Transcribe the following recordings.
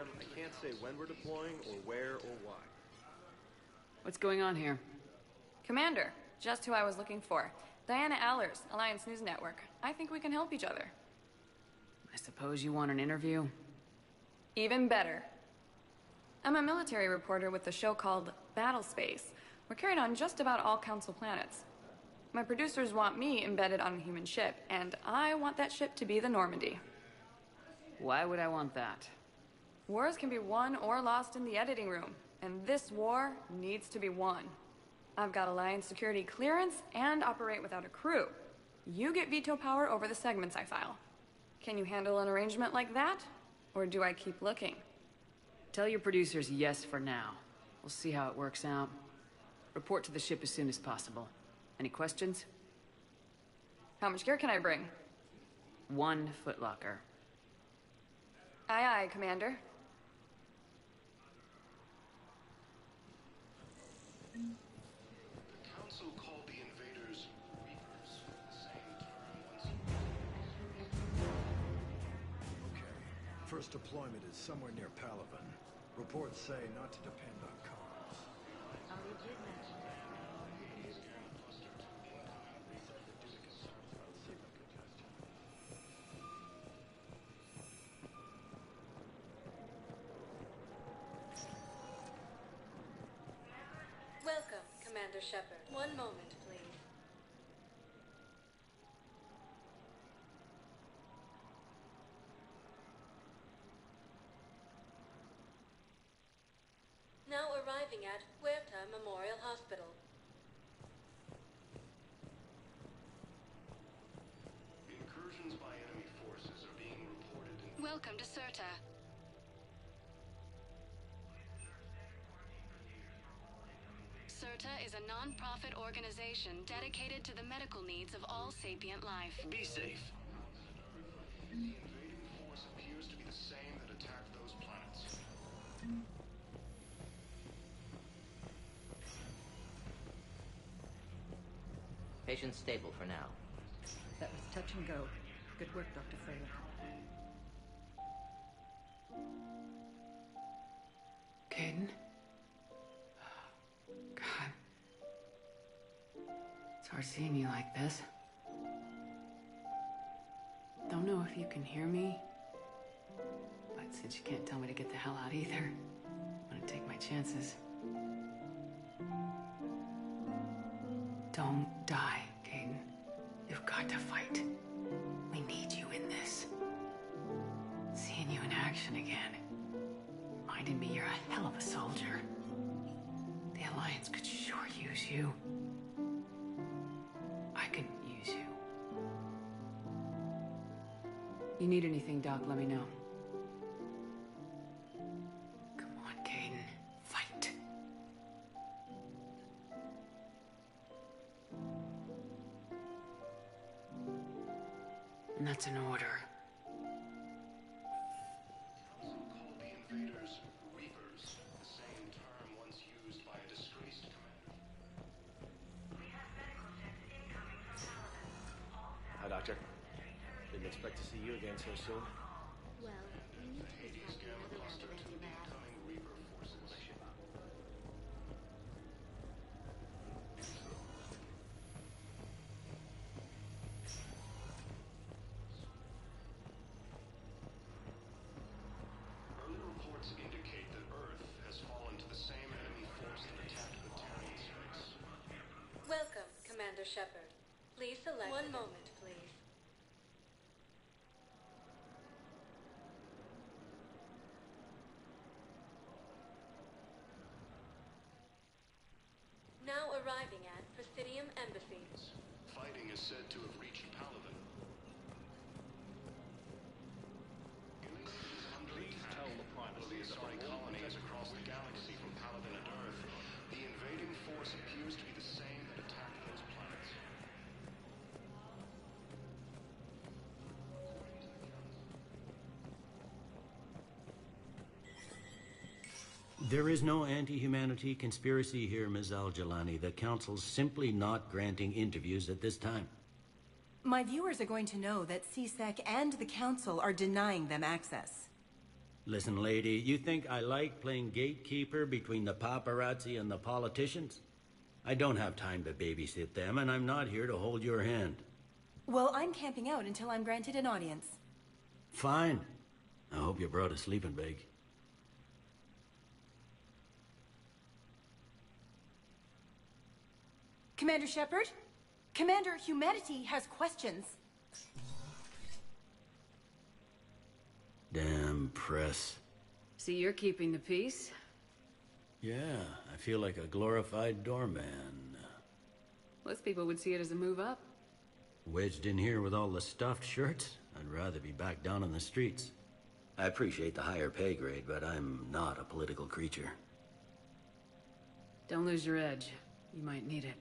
ma'am. I can't say when we're deploying or where or why. What's going on here? Commander, just who I was looking for. Diana Allers, Alliance News Network. I think we can help each other. I suppose you want an interview? Even better. I'm a military reporter with a show called Battle Space. We're carried on just about all Council planets. My producers want me embedded on a human ship, and I want that ship to be the Normandy. Why would I want that? Wars can be won or lost in the editing room, and this war needs to be won. I've got Alliance security clearance and operate without a crew. You get veto power over the segments I file. Can you handle an arrangement like that? Or do I keep looking? Tell your producers yes for now. We'll see how it works out. Report to the ship as soon as possible. Any questions? How much gear can I bring? 1 footlocker. Aye, aye, Commander. The Council called the invaders Reapers, the same term once. Okay. First deployment is somewhere near Palaven. Reports say not to depend on comms. Welcome, Commander Shepard. One moment, please. Now arriving at Huerta Memorial Hospital. Incursions by enemy forces are being reported in... Welcome to Certa. Certa is a non-profit organization dedicated to the medical needs of all sapient life. Be safe. The invading force appears to be the same that attacked those planets. Patient stable for now. That was touch and go. Good work, Dr. Freyler. Caden? God. It's hard seeing you like this. Don't know if you can hear me, but since you can't tell me to get the hell out either, I'm gonna take my chances. Don't die, Caden. You've got to fight. We need you in this. Seeing you in action again reminded me you're a hell of a soldier. The Alliance could sure use you. I could use you. You need anything, Doc, let me know. Come on, Caden. Fight. And that's an order. Council called the invaders Reapers, the same term once used by a disgraced commander. Hi, Doctor. Didn't expect to see you again so soon. Well, we need to Hades disrupt the Gamma other Cluster members to of the lab. incoming Reaper forces. Early reports indicate that Earth has fallen to the same enemy force that attacked the Terran space. Welcome, Commander Shepard. Please select... One moment, please. Now arriving at Presidium Embassy. Fighting is said to have reached Palaven. Aliens under attack. Although the Asari colonies across the galaxy from Palaven and Earth, the invading force appears to be the same that attacked those planets. There is no anti-humanity conspiracy here, Ms. Al-Jalani. The Council's simply not granting interviews at this time. My viewers are going to know that CSEC and the Council are denying them access. Listen, lady, you think I like playing gatekeeper between the paparazzi and the politicians? I don't have time to babysit them, and I'm not here to hold your hand. Well, I'm camping out until I'm granted an audience. Fine. I hope you brought a sleeping bag. Commander Shepard? Commander, humanity has questions. Damn press. See, you're keeping the peace. Yeah, I feel like a glorified doorman. Most people would see it as a move up. Wedged in here with all the stuffed shirts, I'd rather be back down on the streets. I appreciate the higher pay grade, but I'm not a political creature. Don't lose your edge. You might need it.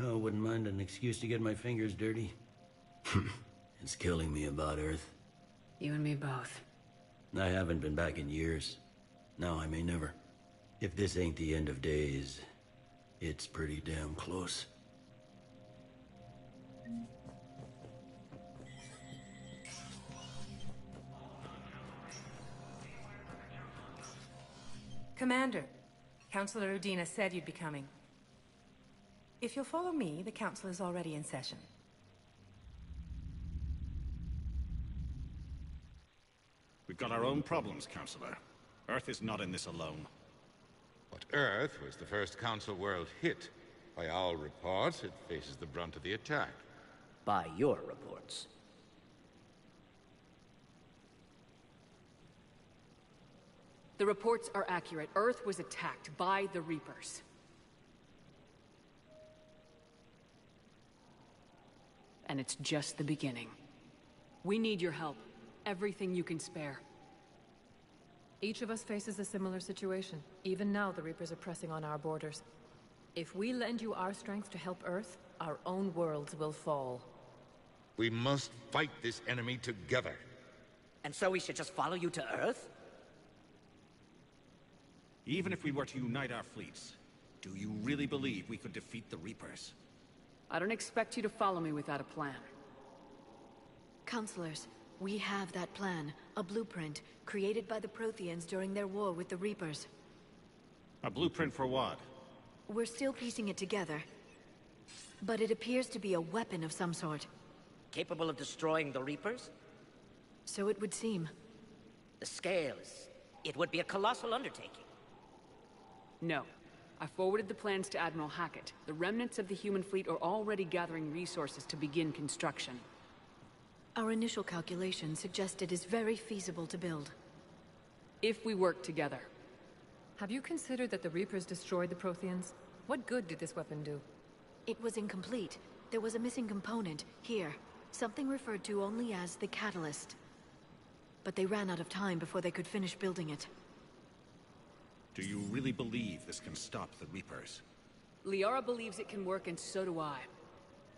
Oh, wouldn't mind an excuse to get my fingers dirty. It's killing me about Earth. You and me both. I haven't been back in years. Now I may never. If this ain't the end of days, it's pretty damn close. Commander, Councillor Udina said you'd be coming. If you'll follow me, the council is already in session. We've got our own problems, Councillor. Earth is not in this alone. But Earth was the first Council world hit. By all reports, it faces the brunt of the attack. By your reports. The reports are accurate. Earth was attacked by the Reapers. And it's just the beginning. We need your help. Everything you can spare. Each of us faces a similar situation. Even now, the Reapers are pressing on our borders. If we lend you our strength to help Earth, our own worlds will fall. We must fight this enemy together. And so we should just follow you to Earth? Even if we were to unite our fleets, do you really believe we could defeat the Reapers? I don't expect you to follow me without a plan. Counselors, we have that plan. A blueprint, created by the Protheans during their war with the Reapers. A blueprint for what? We're still piecing it together. But it appears to be a weapon of some sort. Capable of destroying the Reapers? So it would seem. The scales. It would be a colossal undertaking. No. I forwarded the plans to Admiral Hackett. The remnants of the human fleet are already gathering resources to begin construction. Our initial calculations suggest it is very feasible to build. If we work together. Have you considered that the Reapers destroyed the Protheans? What good did this weapon do? It was incomplete. There was a missing component, here. Something referred to only as the catalyst. But they ran out of time before they could finish building it. Do you really believe this can stop the Reapers? Liara believes it can work, and so do I.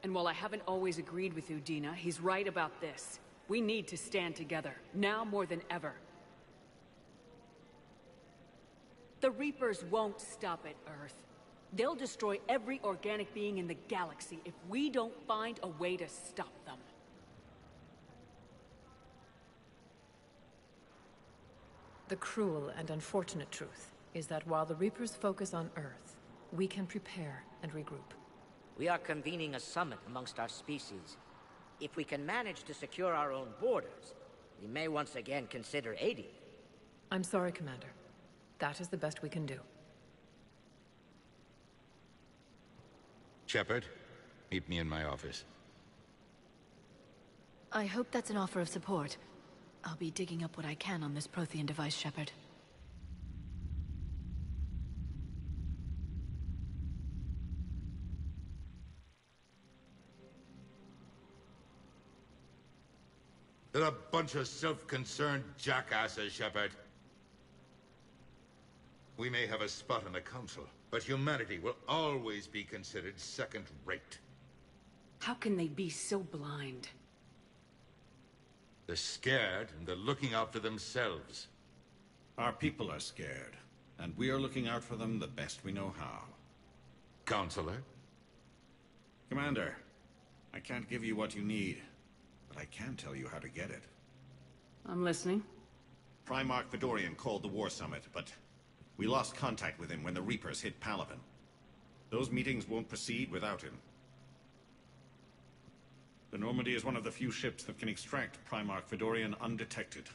And while I haven't always agreed with Udina, he's right about this. We need to stand together, now more than ever. The Reapers won't stop at Earth. They'll destroy every organic being in the galaxy if we don't find a way to stop them. The cruel and unfortunate truth is that while the Reapers focus on Earth, we can prepare and regroup. We are convening a summit amongst our species. If we can manage to secure our own borders, we may once again consider aiding. I'm sorry, Commander. That is the best we can do. Shepard, meet me in my office. I hope that's an offer of support. I'll be digging up what I can on this Prothean device, Shepard. They're a bunch of self-concerned jackasses, Shepard. We may have a spot in the Council, but humanity will always be considered second-rate. How can they be so blind? They're scared, and they're looking out for themselves. Our people are scared, and we are looking out for them the best we know how. Counselor? Commander, I can't give you what you need, but I can tell you how to get it. I'm listening. Primarch Fedorian called the War Summit, but we lost contact with him when the Reapers hit Palaven. Those meetings won't proceed without him. The Normandy is one of the few ships that can extract Primarch Fedorian undetected.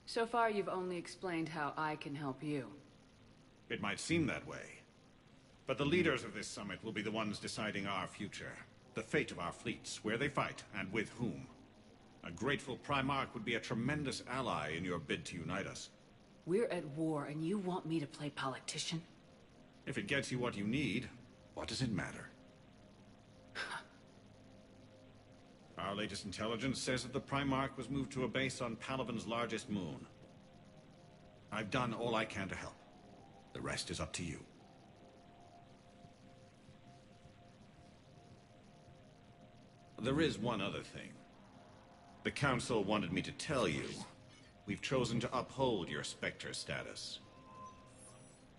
So far, you've only explained how I can help you. It might seem that way. But the leaders of this summit will be the ones deciding our future. The fate of our fleets, where they fight, and with whom. A grateful Primarch would be a tremendous ally in your bid to unite us. We're at war, and you want me to play politician? If it gets you what you need, what does it matter? Our latest intelligence says that the Primarch was moved to a base on Palaven's largest moon. I've done all I can to help. The rest is up to you. There is one other thing. The Council wanted me to tell you, we've chosen to uphold your Spectre status.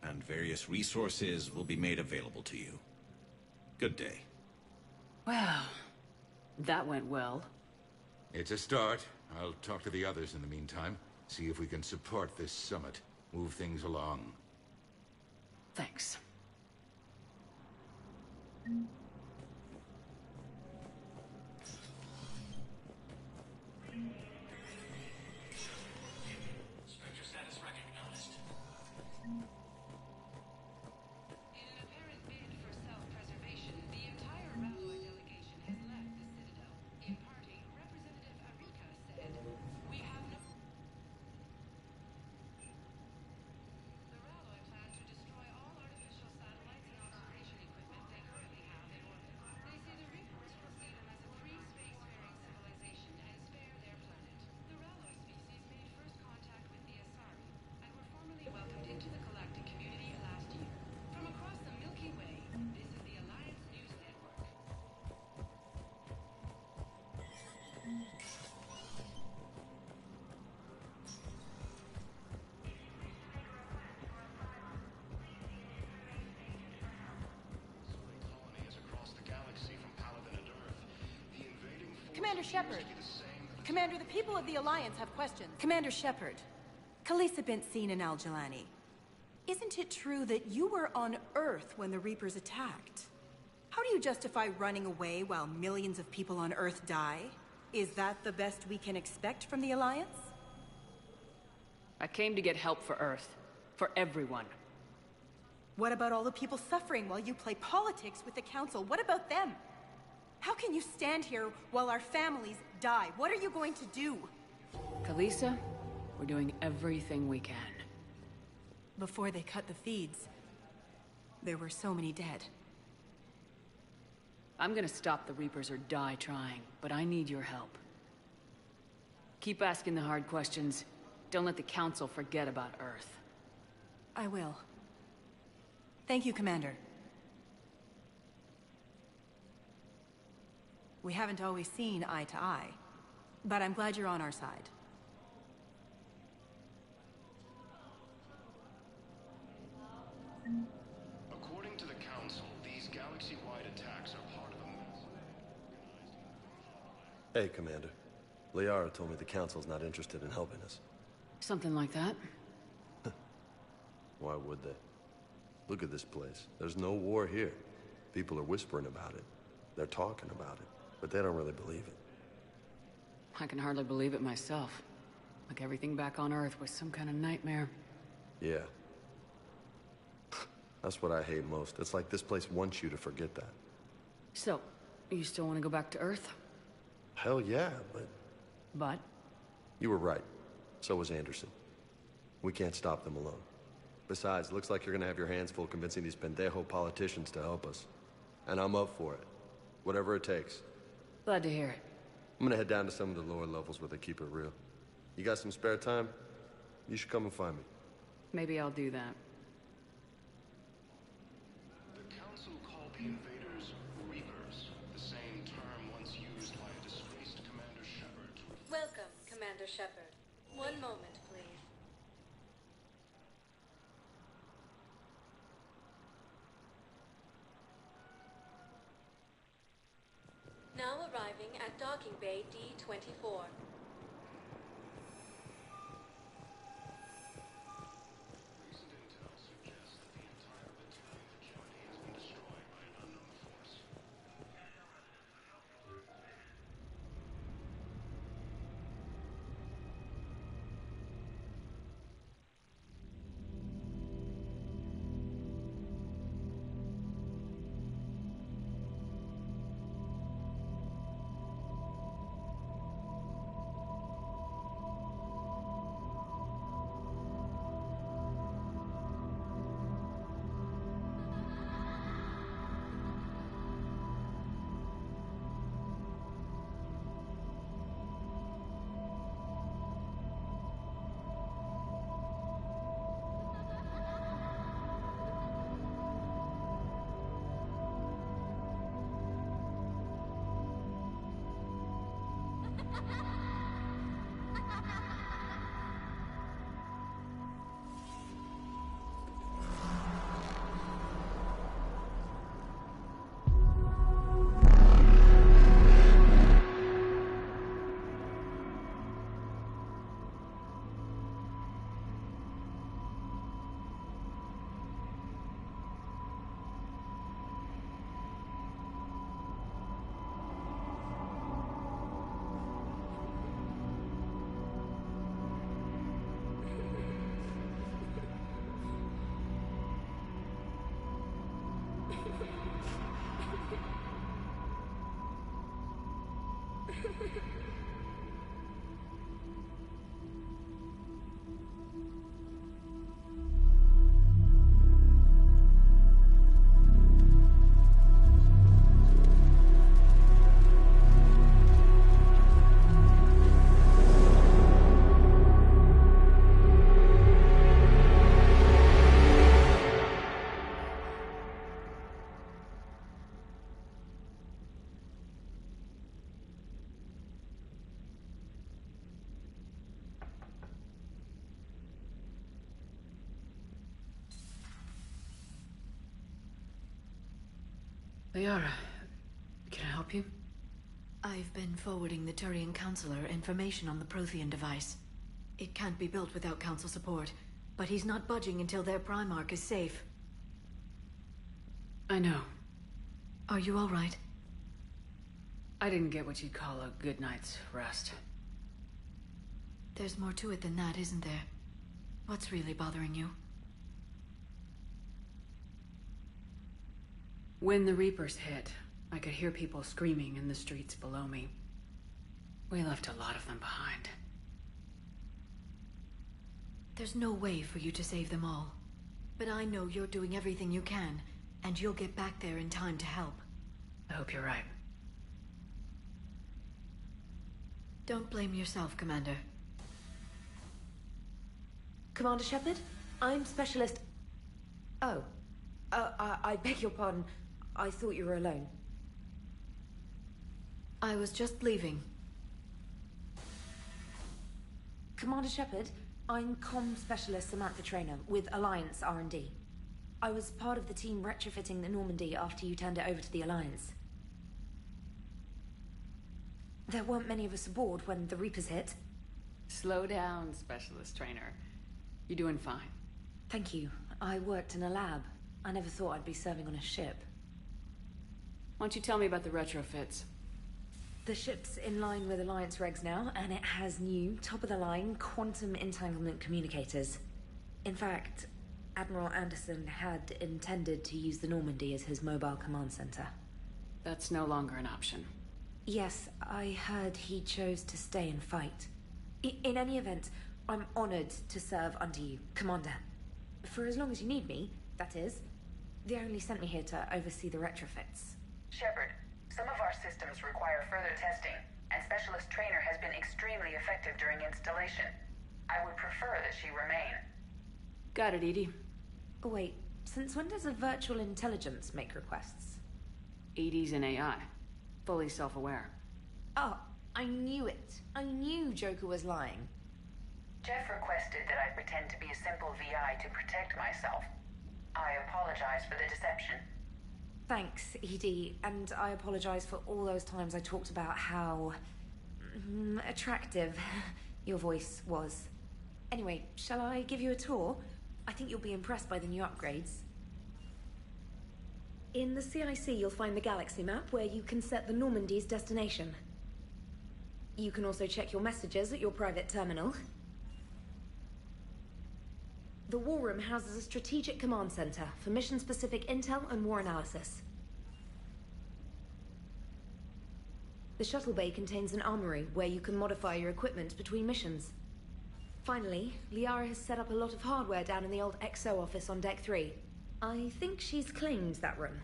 And various resources will be made available to you. Good day. Well, that went well. It's a start. I'll talk to the others in the meantime. See if we can support this summit. Move things along. Thanks. Spectre status recognized. In an apparent bid for self-preservation, the entire Ralloy delegation has left the Citadel. In parting, Representative Arika said, "We have no..." The Ralloy plan to destroy all artificial satellites and observation equipment they currently have in orbit. They say the Reapers will see them as a free spacefaring civilization and spare their planet. The Ralloy species made first contact with the Asari and were formally welcomed into the galactic community last year. From across the Milky Way, this is the Alliance News Network. Colonies across the galaxy from Palaven and Earth. The invading force Commander appears Shepard. to be the same that Commander, the people of the Alliance have questions. Commander Shepard, Khalisah bint Seen and Al-Jalani. Isn't it true that you were on Earth when the Reapers attacked? How do you justify running away while millions of people on Earth die? Is that the best we can expect from the Alliance? I came to get help for Earth. For everyone. What about all the people suffering while you play politics with the Council? What about them? How can you stand here while our families die? What are you going to do? Khalisah, we're doing everything we can. Before they cut the feeds, there were so many dead. I'm gonna stop the Reapers or die trying, but I need your help. Keep asking the hard questions. Don't let the Council forget about Earth. I will. Thank you, Commander. We haven't always seen eye to eye, but I'm glad you're on our side. According to the Council, these galaxy-wide attacks are part of a Hey, Commander. Liara told me the Council's not interested in helping us. Something like that? Why would they? Look at this place. There's no war here. People are whispering about it. They're talking about it, but they don't really believe it. I can hardly believe it myself. Like everything back on Earth was some kind of nightmare. Yeah. That's what I hate most. It's like this place wants you to forget that. So, you still want to go back to Earth? Hell yeah, but... But? You were right. So was Anderson. We can't stop them alone. Besides, looks like you're gonna have your hands full convincing these pendejo politicians to help us. And I'm up for it. Whatever it takes. Glad to hear it. I'm gonna head down to some of the lower levels where they keep it real. You got some spare time? You should come and find me. Maybe I'll do that. The Council called the invaders Reapers, the same term once used by a disgraced Commander Shepard. Welcome, Commander Shepard. One moment, please. Now arriving at docking bay D-24. Liara, can I help you? I've been forwarding the Turian Counselor information on the Prothean device. It can't be built without Council support, but he's not budging until their Primarch is safe. I know. Are you all right? I didn't get what you'd call a good night's rest. There's more to it than that, isn't there? What's really bothering you? When the Reapers hit, I could hear people screaming in the streets below me. We left a lot of them behind. There's no way for you to save them all. But I know you're doing everything you can, and you'll get back there in time to help. I hope you're right. Don't blame yourself, Commander. Commander Shepard, I'm Specialist... Oh. I beg your pardon. I thought you were alone. I was just leaving. Commander Shepard, I'm Comm Specialist Samantha Traynor with Alliance R&D. I was part of the team retrofitting the Normandy after you turned it over to the Alliance. There weren't many of us aboard when the Reapers hit. Slow down, Specialist Trainer. You're doing fine. Thank you. I worked in a lab. I never thought I'd be serving on a ship. Why don't you tell me about the retrofits? The ship's in line with Alliance regs now, and it has new, top-of-the-line, quantum entanglement communicators. In fact, Admiral Anderson had intended to use the Normandy as his mobile command center. That's no longer an option. Yes, I heard he chose to stay and fight. In any event, I'm honored to serve under you, Commander. For as long as you need me, that is. They only sent me here to oversee the retrofits. Shepard, some of our systems require further testing, and Specialist Trainer has been extremely effective during installation. I would prefer that she remain. Got it, Edie. Oh, wait. Since when does a virtual intelligence make requests? Edie's an AI. Fully self-aware. Oh, I knew it. I knew Joker was lying. Jeff requested that I pretend to be a simple VI to protect myself. I apologize for the deception. Thanks, Edie, and I apologize for all those times I talked about how... attractive your voice was. Anyway, shall I give you a tour? I think you'll be impressed by the new upgrades. In the CIC, you'll find the galaxy map where you can set the Normandy's destination. You can also check your messages at your private terminal. The War Room houses a strategic command center for mission-specific intel and war analysis. The shuttle bay contains an armory where you can modify your equipment between missions. Finally, Liara has set up a lot of hardware down in the old XO office on Deck 3. I think she's claimed that room.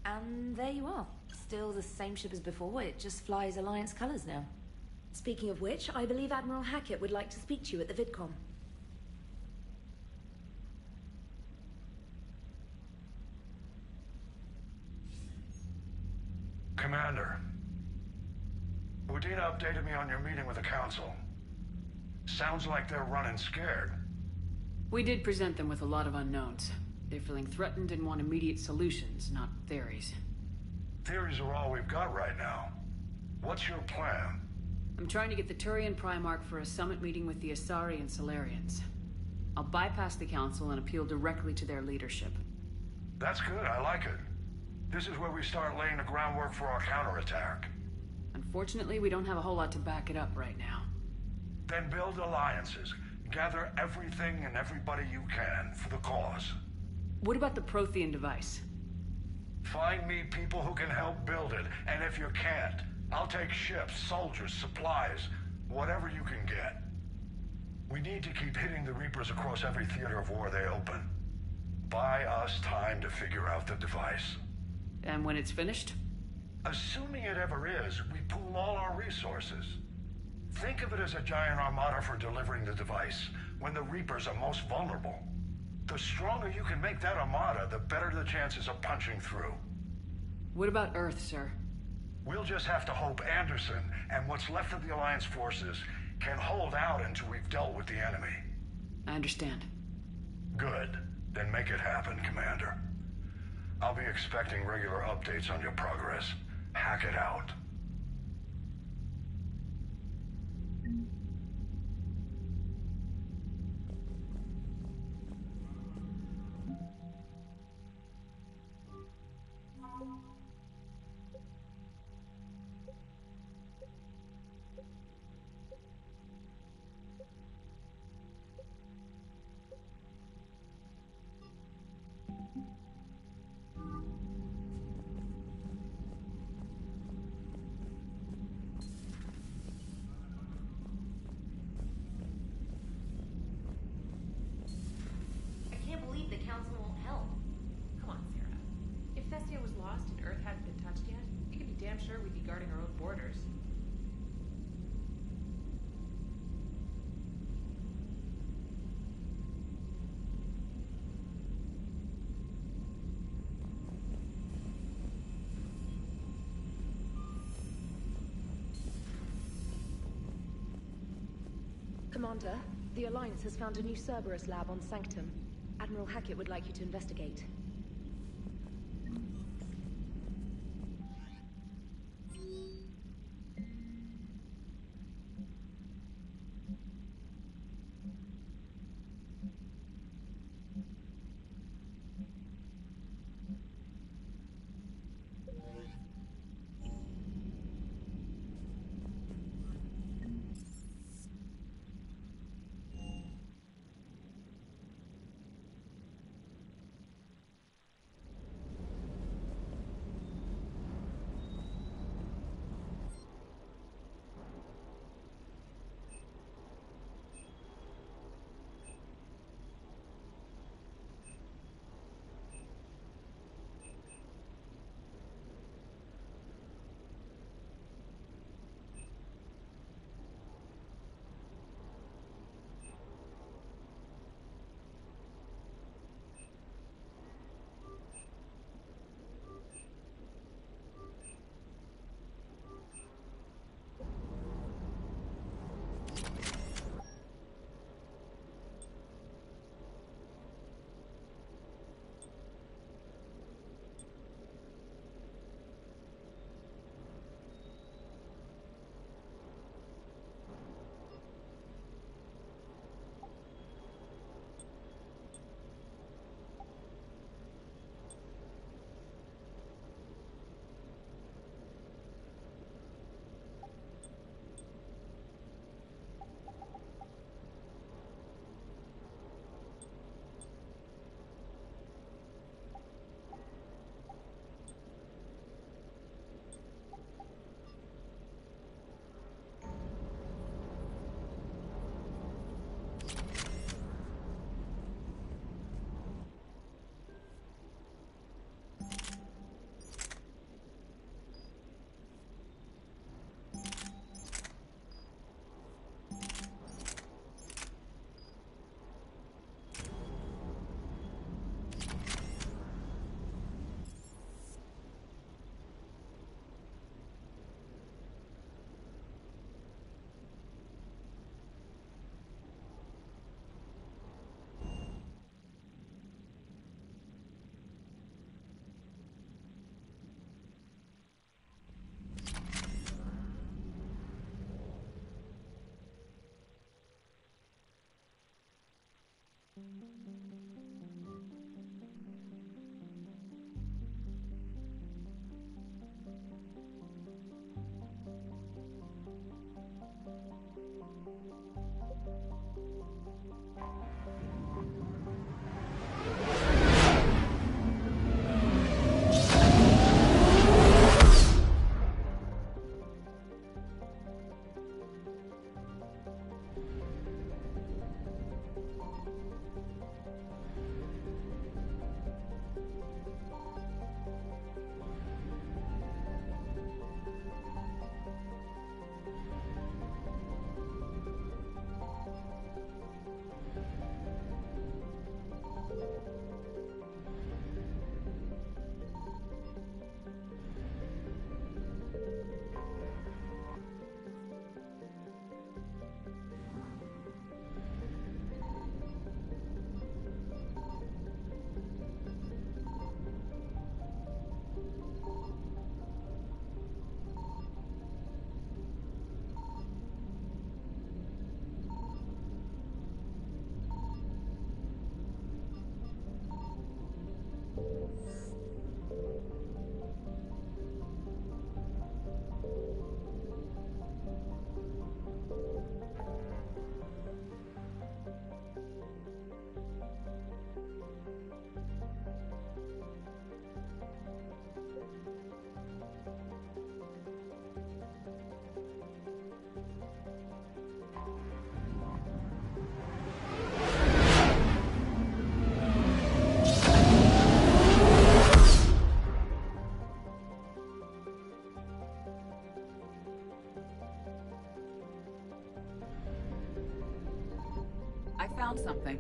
And there you are. Still the same ship as before, it just flies Alliance colors now. Speaking of which, I believe Admiral Hackett would like to speak to you at the VidCom. Commander. Udina updated me on your meeting with the Council. Sounds like they're running scared. We did present them with a lot of unknowns. They're feeling threatened and want immediate solutions, not theories. Theories are all we've got right now. What's your plan? I'm trying to get the Turian Primarch for a summit meeting with the Asari and Solarians. I'll bypass the Council and appeal directly to their leadership. That's good, I like it. This is where we start laying the groundwork for our counterattack. Unfortunately, we don't have a whole lot to back it up right now. Then build alliances. Gather everything and everybody you can for the cause. What about the Prothean device? Find me people who can help build it, and if you can't, I'll take ships, soldiers, supplies, whatever you can get. We need to keep hitting the Reapers across every theater of war they open. Buy us time to figure out the device. And when it's finished? Assuming it ever is, we pool all our resources. Think of it as a giant armada for delivering the device when the Reapers are most vulnerable. The stronger you can make that armada, the better the chances of punching through. What about Earth, sir? We'll just have to hope Anderson and what's left of the Alliance forces can hold out until we've dealt with the enemy. I understand. Good. Then make it happen, Commander. I'll be expecting regular updates on your progress. Hack it out. Sure we'd be guarding our own borders. Commander, the Alliance has found a new Cerberus lab on Sanctum. Admiral Hackett would like you to investigate. I found something.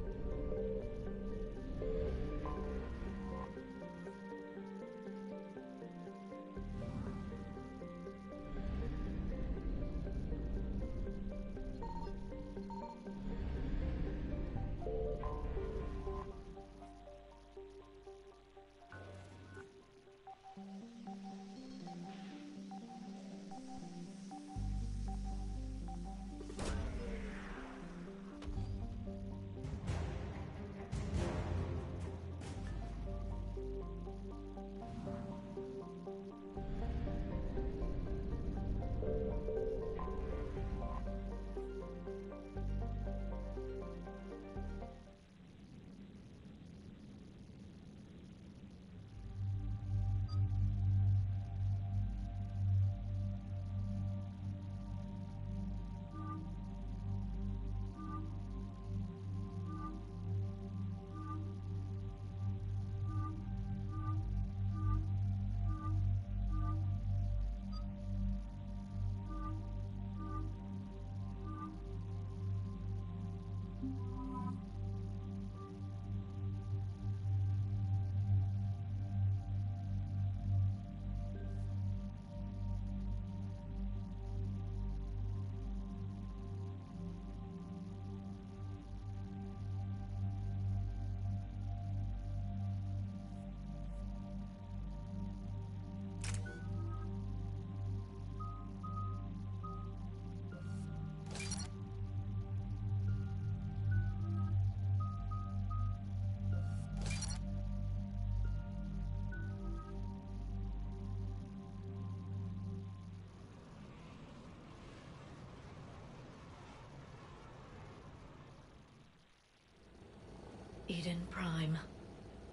Eden Prime.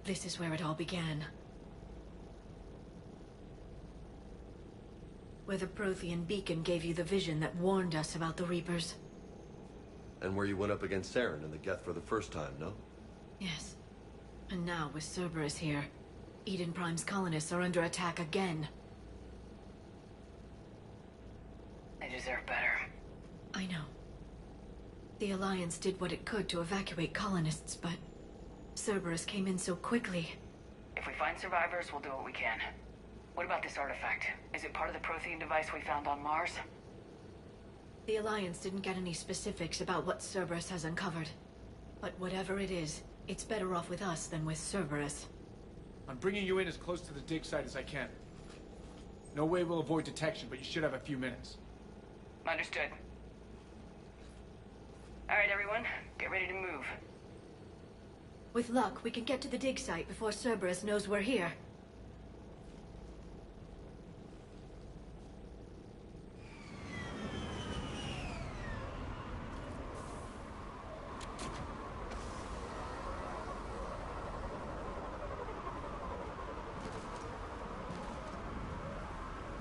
This is where it all began. Where the Prothean beacon gave you the vision that warned us about the Reapers. And where you went up against Saren and the Geth for the first time, no? Yes. And now, with Cerberus here, Eden Prime's colonists are under attack again. They deserve better. I know. The Alliance did what it could to evacuate colonists, but Cerberus came in so quickly. If we find survivors, we'll do what we can. What about this artifact? Is it part of the Prothean device we found on Mars? The Alliance didn't get any specifics about what Cerberus has uncovered. But whatever it is, it's better off with us than with Cerberus. I'm bringing you in as close to the dig site as I can. No way we'll avoid detection, but you should have a few minutes. Understood. All right, everyone. Get ready to move. With luck, we can get to the dig site before Cerberus knows we're here.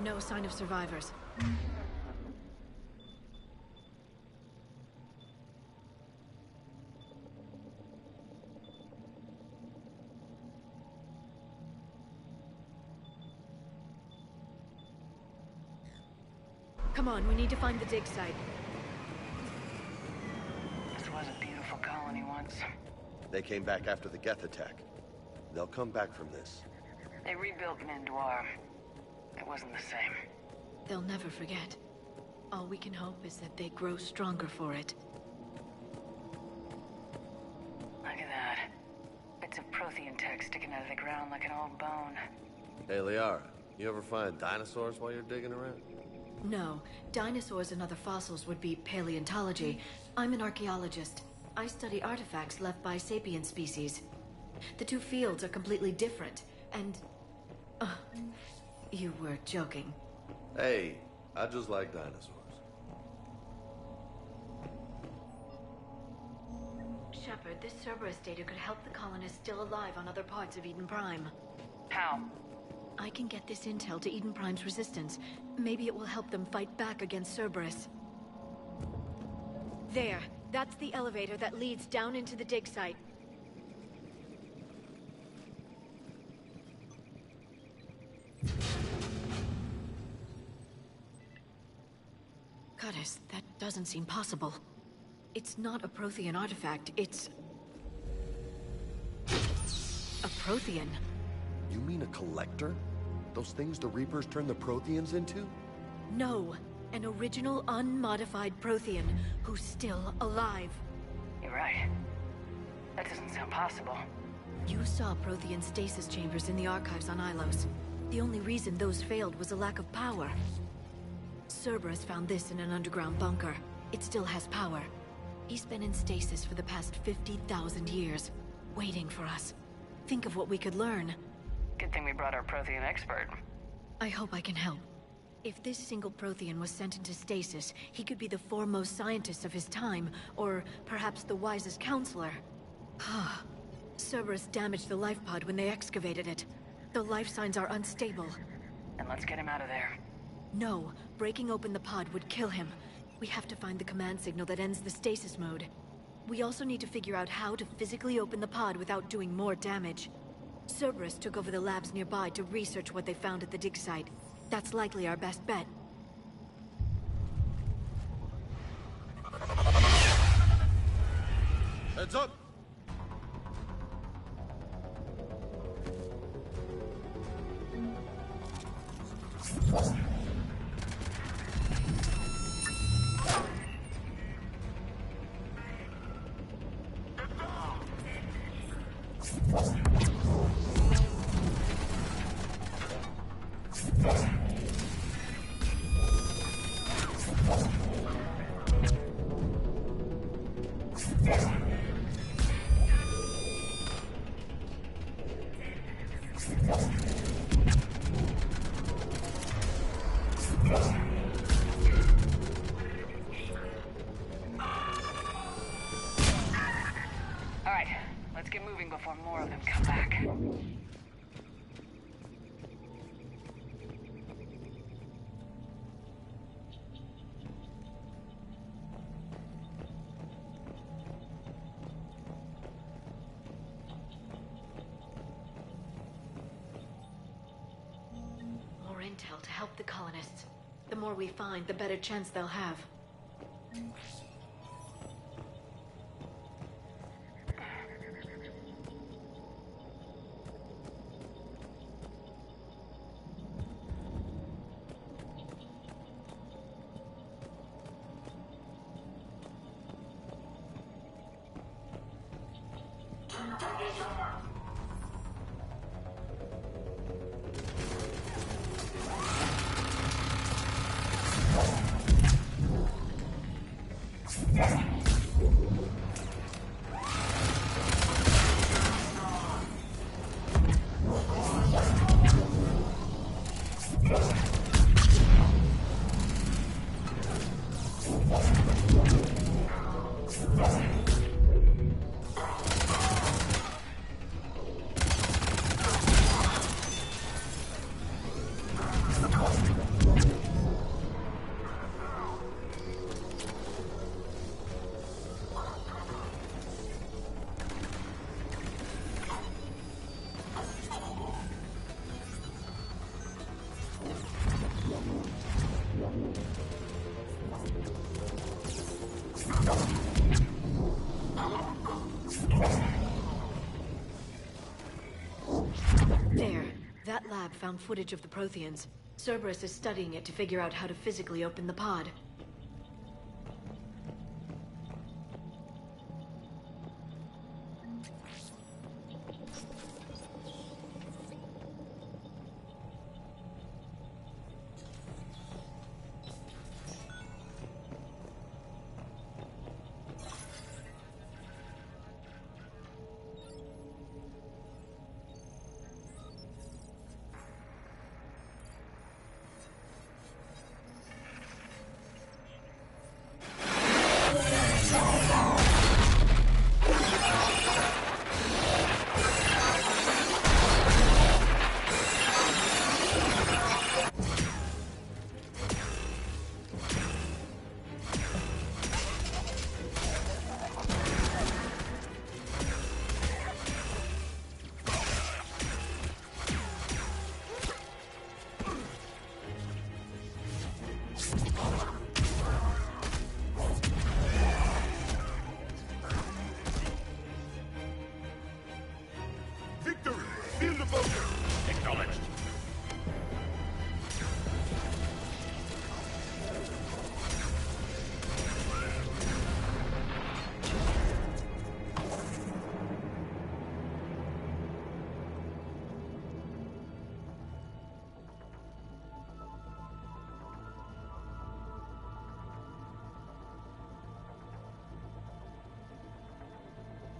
No sign of survivors. Come on, we need to find the dig site. This was a beautiful colony once. They came back after the Geth attack. They'll come back from this. They rebuilt Mendoir. It wasn't the same. They'll never forget. All we can hope is that they grow stronger for it. Look at that. Bits of Prothean tech sticking out of the ground like an old bone. Hey, Liara, you ever find dinosaurs while you're digging around? No, dinosaurs and other fossils would be paleontology. I'm an archaeologist. I study artifacts left by sapient species. The two fields are completely different, and... you were joking. Hey, I just like dinosaurs. Shepard, this Cerberus data could help the colonists still alive on other parts of Eden Prime. How? I can get this intel to Eden Prime's resistance. Maybe it will help them fight back against Cerberus. There. That's the elevator that leads down into the dig site. Goddess, that doesn't seem possible. It's not a Prothean artifact, it's... a Prothean. You mean a collector? Those things the Reapers turned the Protheans into? No, an original unmodified Prothean who's still alive. You're right. That doesn't sound possible. You saw Prothean stasis chambers in the archives on Ilos. The only reason those failed was a lack of power. Cerberus found this in an underground bunker. It still has power. He's been in stasis for the past 50,000 years, waiting for us. Think of what we could learn. Good thing we brought our Prothean expert. I hope I can help. If this single Prothean was sent into stasis, he could be the foremost scientist of his time, or perhaps the wisest counselor. Cerberus damaged the life pod when they excavated it. The life signs are unstable. And let's get him out of there. No, breaking open the pod would kill him. We have to find the command signal that ends the stasis mode. We also need to figure out how to physically open the pod without doing more damage. Cerberus took over the labs nearby to research what they found at the dig site. That's likely our best bet. Heads up! Alright, let's get moving before more of them come back. More intel to help the colonists. The more we find, the better chance they'll have. There. That lab found footage of the Protheans. Cerberus is studying it to figure out how to physically open the pod.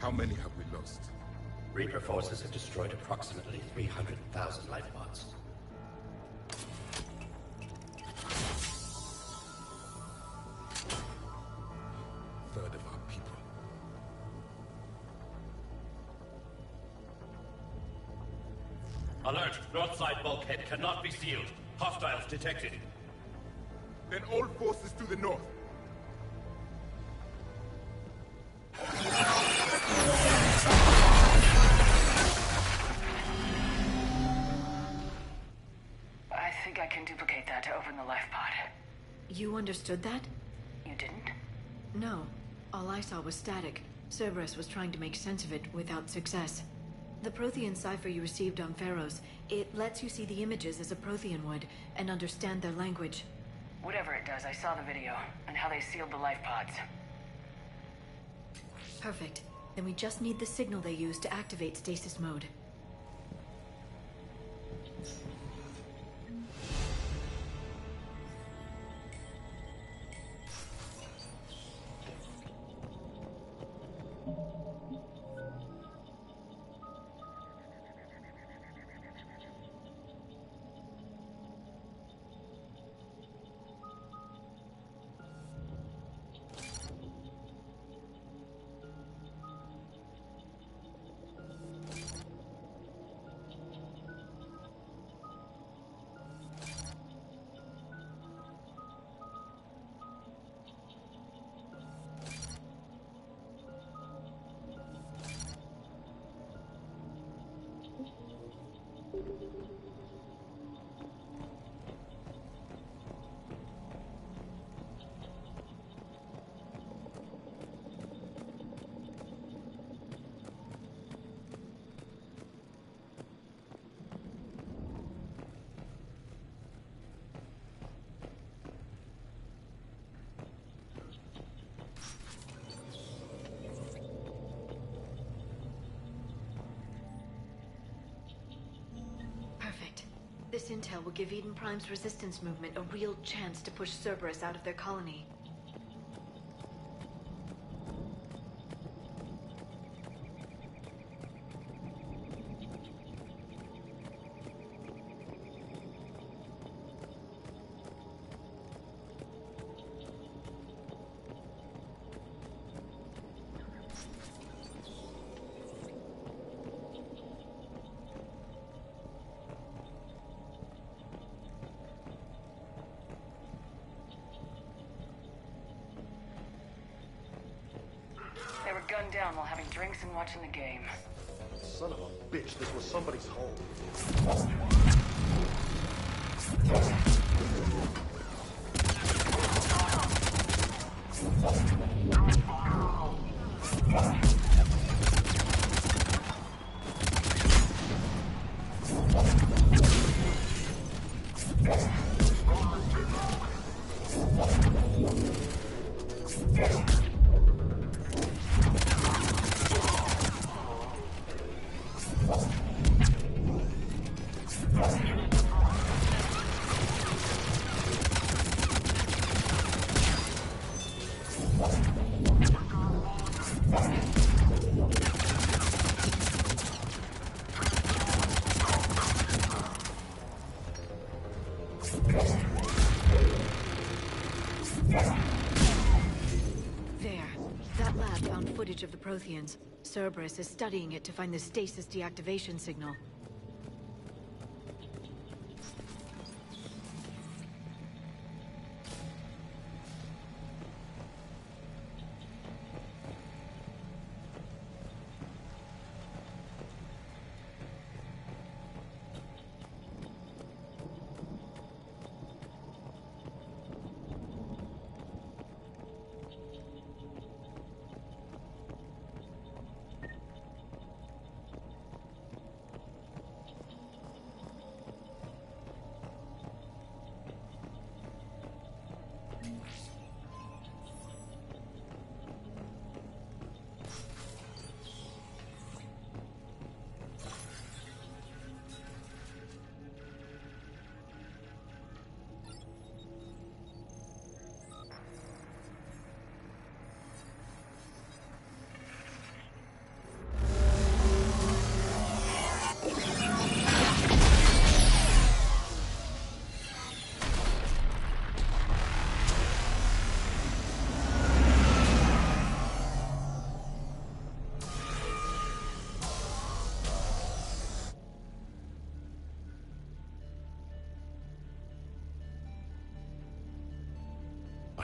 How many have we lost? Reaper forces have destroyed approximately 300,000 life pods. Third of our people. Alert! North side bulkhead cannot be sealed. Hostiles detected. Then all forces to the north. I think I can duplicate that to open the life pod. You understood that? You didn't? No. All I saw was static. Cerberus was trying to make sense of it without success. The Prothean cipher you received on Pharaohs, it lets you see the images as a Prothean would, and understand their language. Whatever it does, I saw the video, and how they sealed the life pods. Perfect. Then we just need the signal they use to activate stasis mode. This intel will give Eden Prime's resistance movement a real chance to push Cerberus out of their colony. They were gunned down while having drinks and watching the game. Son of a bitch, this was somebody's home. Of the Protheans. Cerberus is studying it to find the stasis deactivation signal.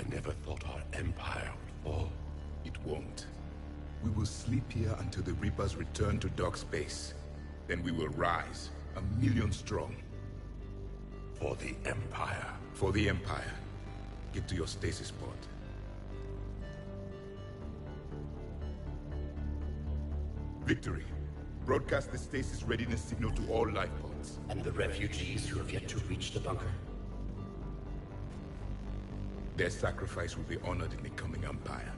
never thought our empire would fall. It won't. We will sleep here until the Reapers return to dark space. Then we will rise, 1,000,000 strong. For the Empire. For the Empire. Get to your stasis pod. Victory. Broadcast the stasis readiness signal to all life pods. And the refugees who have yet to reach the bunker. Their sacrifice will be honored in the coming Empire.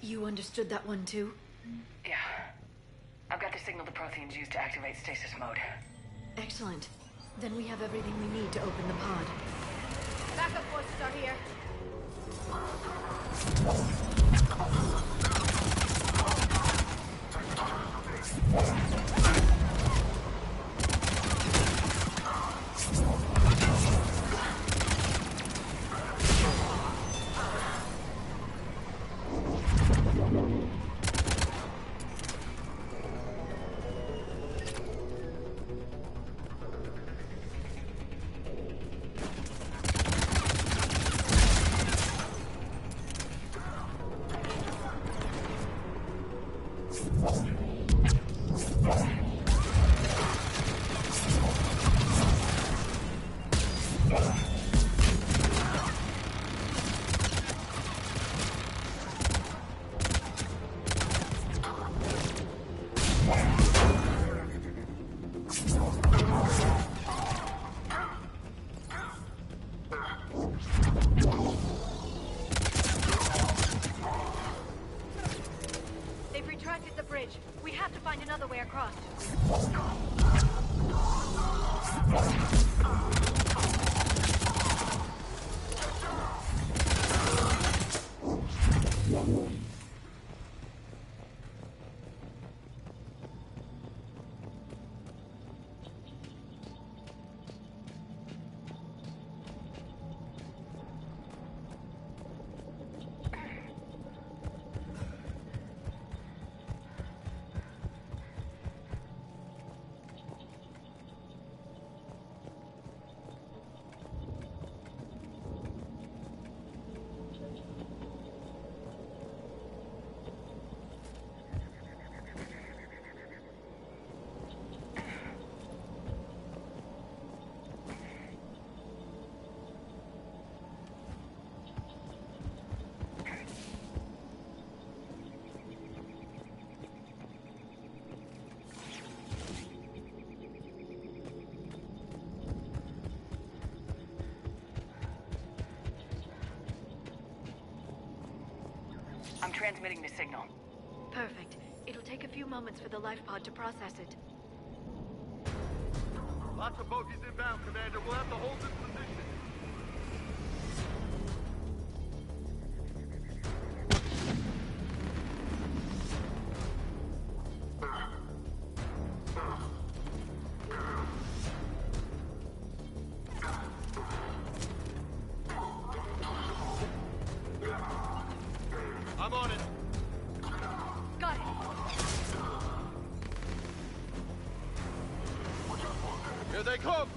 You understood that one too? Yeah. I've got the signal the Protheans used to activate stasis mode. Excellent. Then we have everything we need to open the pod. Backup forces are here. They've retracted the bridge. We have to find another way across. I'm transmitting the signal. Perfect. It'll take a few moments for the life pod to process it. Lots of bogies inbound, Commander. We'll have to hold this position. I'm on it. Got it. Here they come.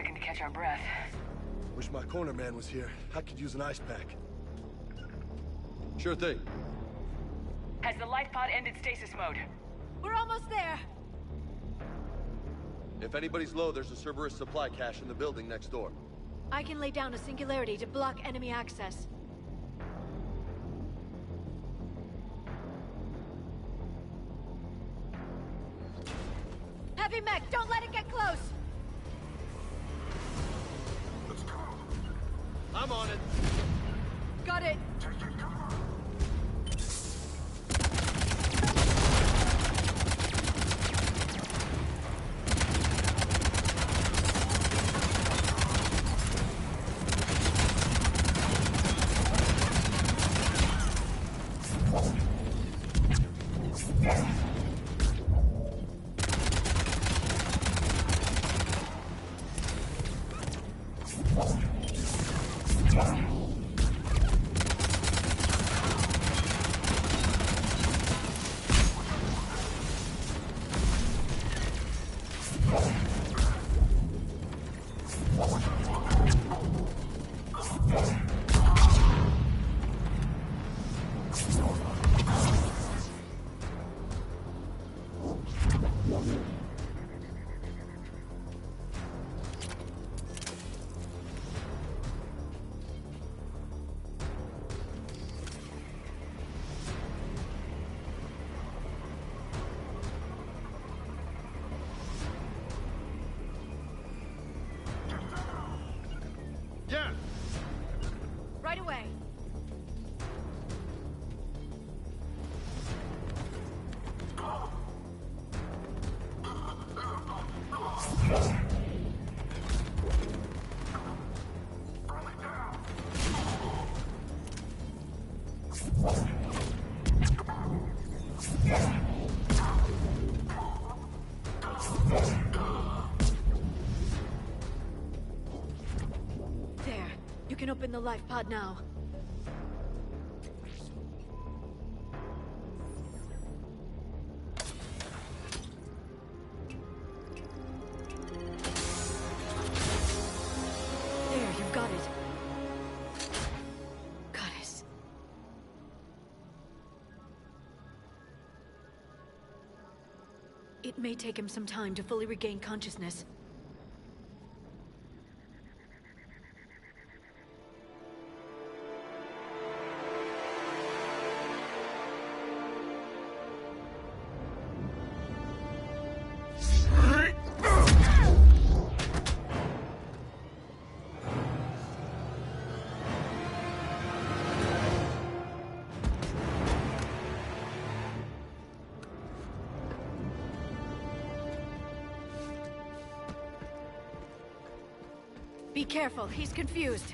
second to catch our breath. Wish my corner man was here. I could use an ice pack. Sure thing. Has the life pod ended stasis mode? We're almost there. If anybody's low, there's a Cerberus supply cache in the building next door. I can lay down a singularity to block enemy access. Heavy mech, don't let it get close! I'm on it. Got it. Yeah! Right away. There. You can open the life pod now. There, you've got it. Goddess. It may take him some time to fully regain consciousness. Be careful, he's confused.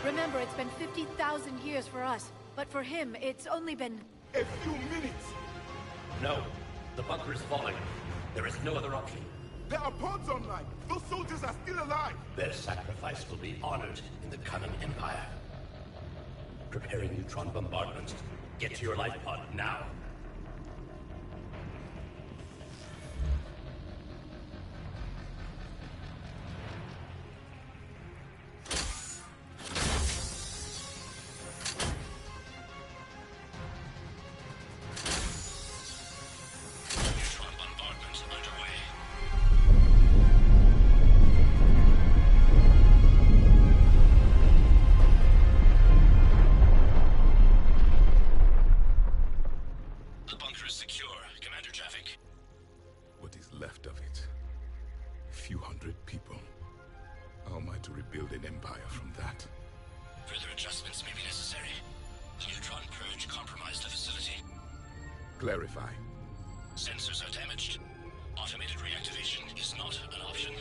Remember, it's been 50,000 years for us, but for him, it's only been... A few minutes! No. The bunker is falling. There is no other option. There are pods online! Those soldiers are still alive! Their sacrifice will be honored in the coming Empire. Preparing neutron bombardment. Get to your life pod now. Clarify. Sensors are damaged. Automated reactivation is not an option.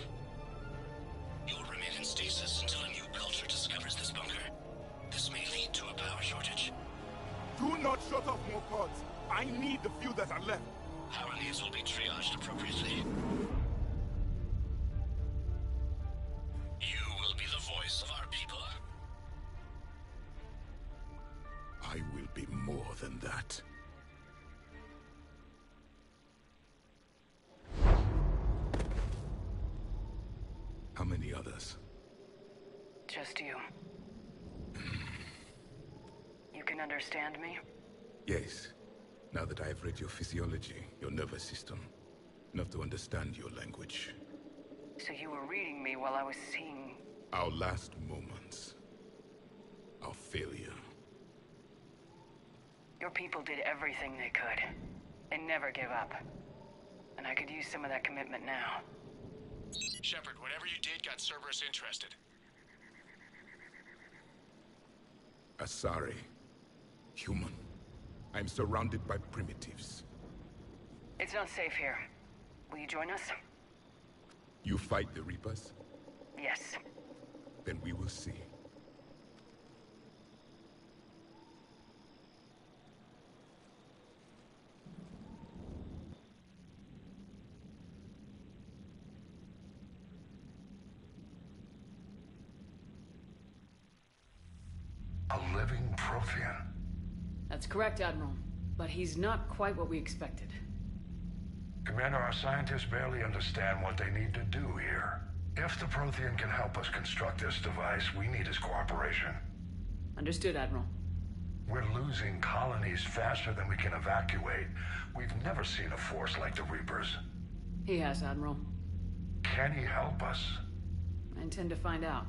You'll remain in stasis until a new culture discovers this bunker. This may lead to a power shortage. Do not shut off more pods. I need the few that are left. Power needs will be triaged appropriately. You will be the voice I will be more than that. How many others? Just you. You can understand me? Yes. Now that I have read your physiology, your nervous system, enough to understand your language. So you were reading me while I was seeing... Our last moments. Our failure. Your people did everything they could. They never give up. And I could use some of that commitment now. Shepard, whatever you did got Cerberus interested. Asari. Human. I'm surrounded by primitives. It's not safe here. Will you join us? You fight the Reapers? Yes. Then we will see. A living Prothean. That's correct, Admiral. But he's not quite what we expected. Commander, our scientists barely understand what they need to do here. If the Prothean can help us construct this device, we need his cooperation. Understood, Admiral. We're losing colonies faster than we can evacuate. We've never seen a force like the Reapers. He has, Admiral. Can he help us? I intend to find out.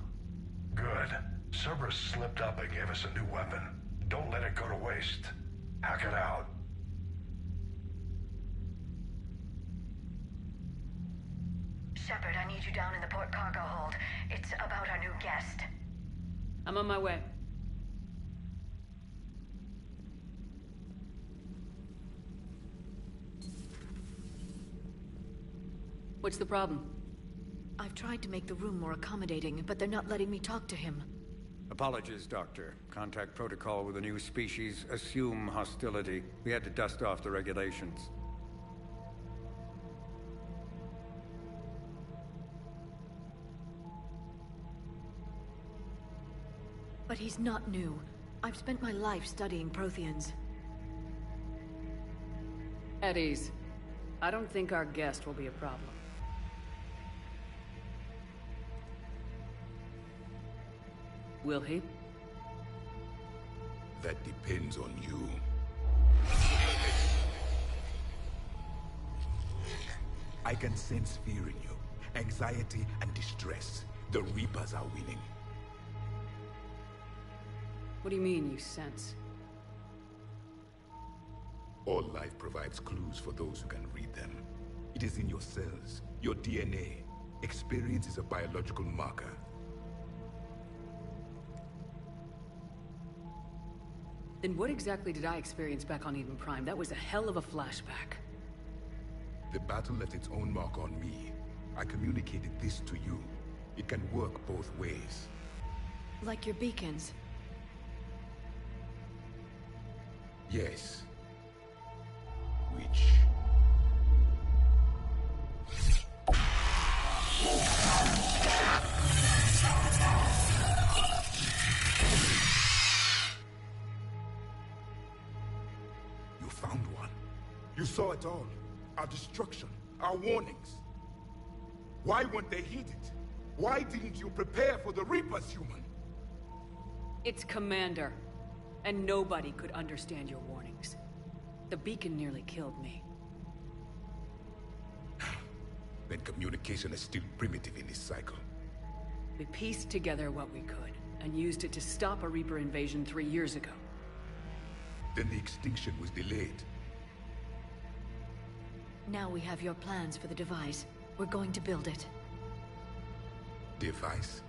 Good. Cerberus slipped up and gave us a new weapon. Don't let it go to waste. Hack it out. Shepard, I need you down in the port cargo hold. It's about our new guest. I'm on my way. What's the problem? I've tried to make the room more accommodating, but they're not letting me talk to him. Apologies, Doctor. Contact protocol with a new species. Assume hostility. We had to dust off the regulations. But he's not new. I've spent my life studying Protheans. At ease. I don't think our guest will be a problem. Will he? That depends on you. I can sense fear in you. Anxiety and distress. The Reapers are winning. What do you mean, you sense? All life provides clues for those who can read them. It is in your cells, your DNA. Experience is a biological marker. Then what exactly did I experience back on Eden Prime? That was a hell of a flashback. The battle left its own mark on me. I communicated this to you. It can work both ways. Like your beacons. Yes. Which... You found one. You saw it all. Our destruction, our warnings. Why weren't they heeded? Why didn't you prepare for the Reapers, human? It's Commander. And nobody could understand your warnings. The beacon nearly killed me. Then communication is still primitive in this cycle. We pieced together what we could, and used it to stop a Reaper invasion 3 years ago. Then the extinction was delayed. Now we have your plans for the device. We're going to build it. Device?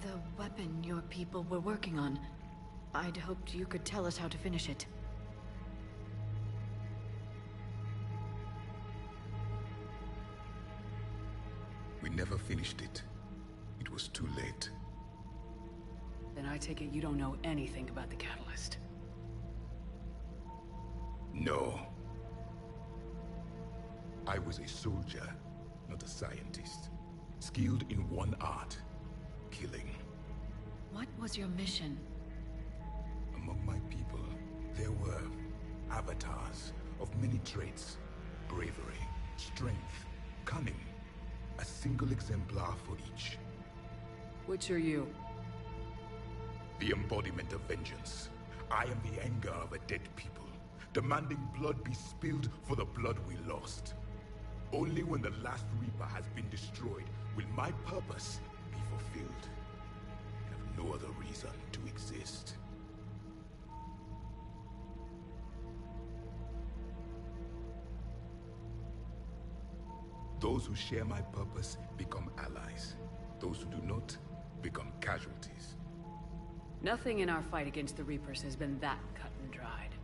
The weapon your people were working on. I'd hoped you could tell us how to finish it. We never finished it. It was too late. Then I take it you don't know anything about the catalyst. No. I was a soldier, not a scientist. Skilled in one art, killing. What was your mission? Among my people, There were avatars of many traits. Bravery, strength, cunning. A single exemplar for each. Which are you? The embodiment of vengeance. I am the anger of a dead people, demanding blood be spilled for the blood we lost. Only when the last Reaper has been destroyed will my purpose be fulfilled. I have no other reason to exist. Those who share my purpose become allies. Those who do not become casualties. Nothing in our fight against the Reapers has been that cut and dried.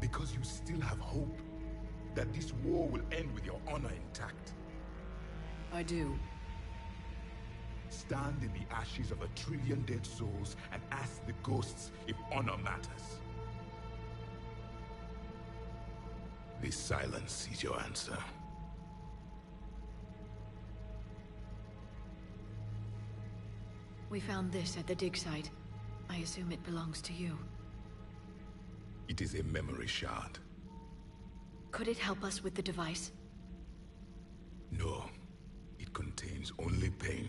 Because you still have hope that this war will end with your honor intact. I do. Stand in the ashes of 1 trillion dead souls and ask the ghosts if honor matters. This silence is your answer. We found this at the dig site. I assume it belongs to you. It is a memory shard. Could it help us with the device? No. It contains only pain.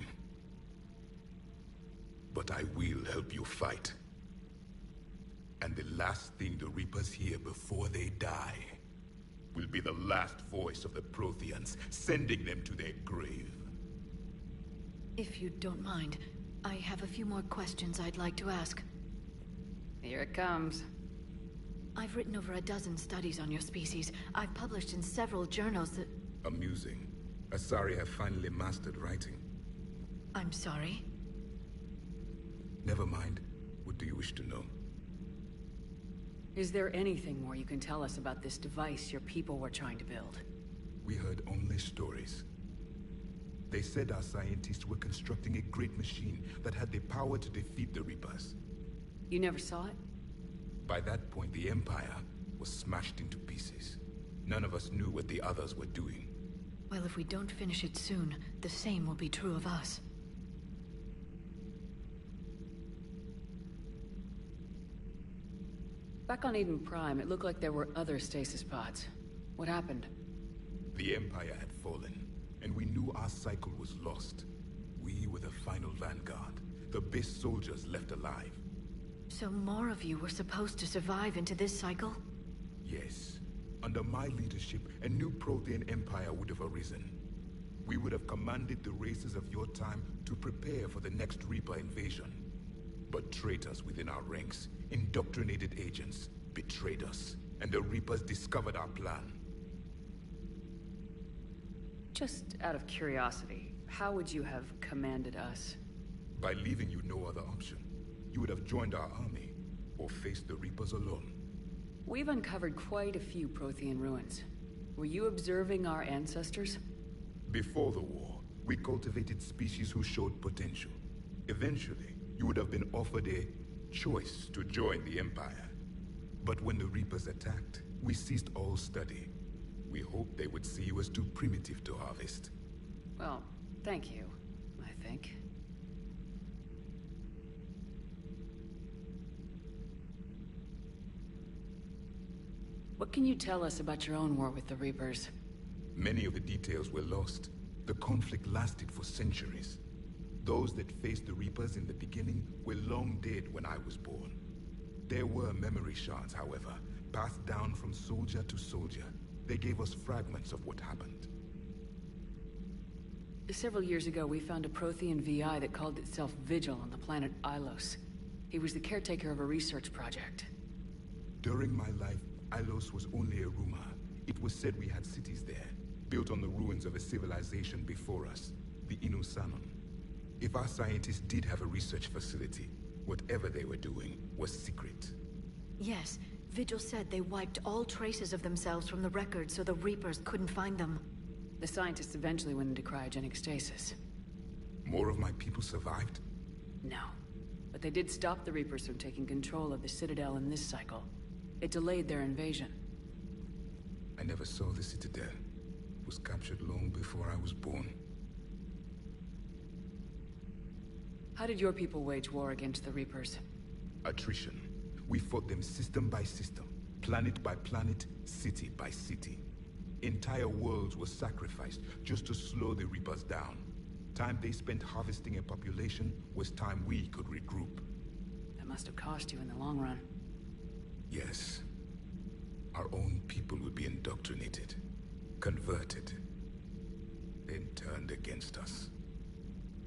But I will help you fight. And the last thing the Reapers hear before they die will be the last voice of the Protheans, sending them to their grave. If you don't mind, I have a few more questions I'd like to ask. Here it comes. I've written over a dozen studies on your species. I've published in several journals that... Amusing. Asari have finally mastered writing. I'm sorry? Never mind. What do you wish to know? Is there anything more you can tell us about this device your people were trying to build? We heard only stories. They said our scientists were constructing a great machine that had the power to defeat the Reapers. You never saw it? By that point, the Empire was smashed into pieces. None of us knew what the others were doing. Well, if we don't finish it soon, the same will be true of us. Back on Eden Prime, it looked like there were other stasis pods. What happened? The Empire had fallen, and we knew our cycle was lost. We were the final vanguard, the best soldiers left alive. So more of you were supposed to survive into this cycle? Yes. Under my leadership, a new Prothean empire would have arisen. We would have commanded the races of your time to prepare for the next Reaper invasion. But traitors within our ranks, indoctrinated agents, betrayed us, and the Reapers discovered our plan. Just out of curiosity, how would you have commanded us? By leaving you no other option. You would have joined our army, or faced the Reapers alone. We've uncovered quite a few Prothean ruins. Were you observing our ancestors? Before the war, we cultivated species who showed potential. Eventually, you would have been offered a choice to join the Empire. But when the Reapers attacked, we ceased all study. We hoped they would see you as too primitive to harvest. Well, thank you, I think. What can you tell us about your own war with the Reapers? Many of the details were lost. The conflict lasted for centuries. Those that faced the Reapers in the beginning were long dead when I was born. There were memory shards, however, passed down from soldier to soldier. They gave us fragments of what happened. Several years ago, we found a Prothean VI that called itself Vigil on the planet Ilos. He was the caretaker of a research project. During my life, Ilos was only a rumor. It was said we had cities there, built on the ruins of a civilization before us, the Inusanon. If our scientists did have a research facility, whatever they were doing was secret. Yes, Vigil said they wiped all traces of themselves from the records so the Reapers couldn't find them. The scientists eventually went into cryogenic stasis. More of my people survived? No. But they did stop the Reapers from taking control of the Citadel in this cycle. It delayed their invasion. I never saw the Citadel. It was captured long before I was born. How did your people wage war against the Reapers? Attrition. We fought them system by system, planet by planet, city by city. Entire worlds were sacrificed just to slow the Reapers down. Time they spent harvesting a population was time we could regroup. That must have cost you in the long run. Yes. Our own people would be indoctrinated, converted, then turned against us.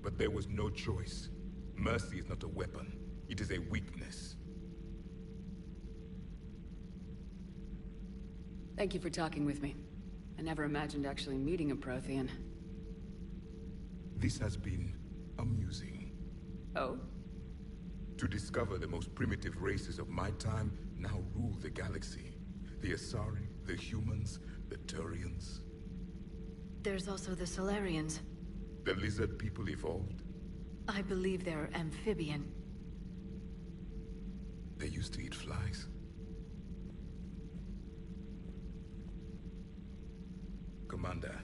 But there was no choice. Mercy is not a weapon. It is a weakness. Thank you for talking with me. I never imagined actually meeting a Prothean. This has been amusing. Oh? To discover the most primitive races of my time now rule the galaxy. The Asari, the humans, the Turians. There's also the Solarians. The lizard people evolved. I believe they're amphibian. They used to eat flies. Commander,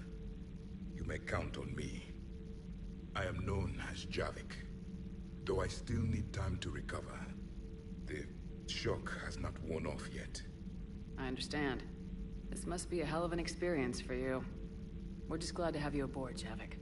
you may count on me. I am known as Javik, though I still need time to recover. The shock has not worn off yet. I understand. This must be a hell of an experience for you. We're just glad to have you aboard, Javik.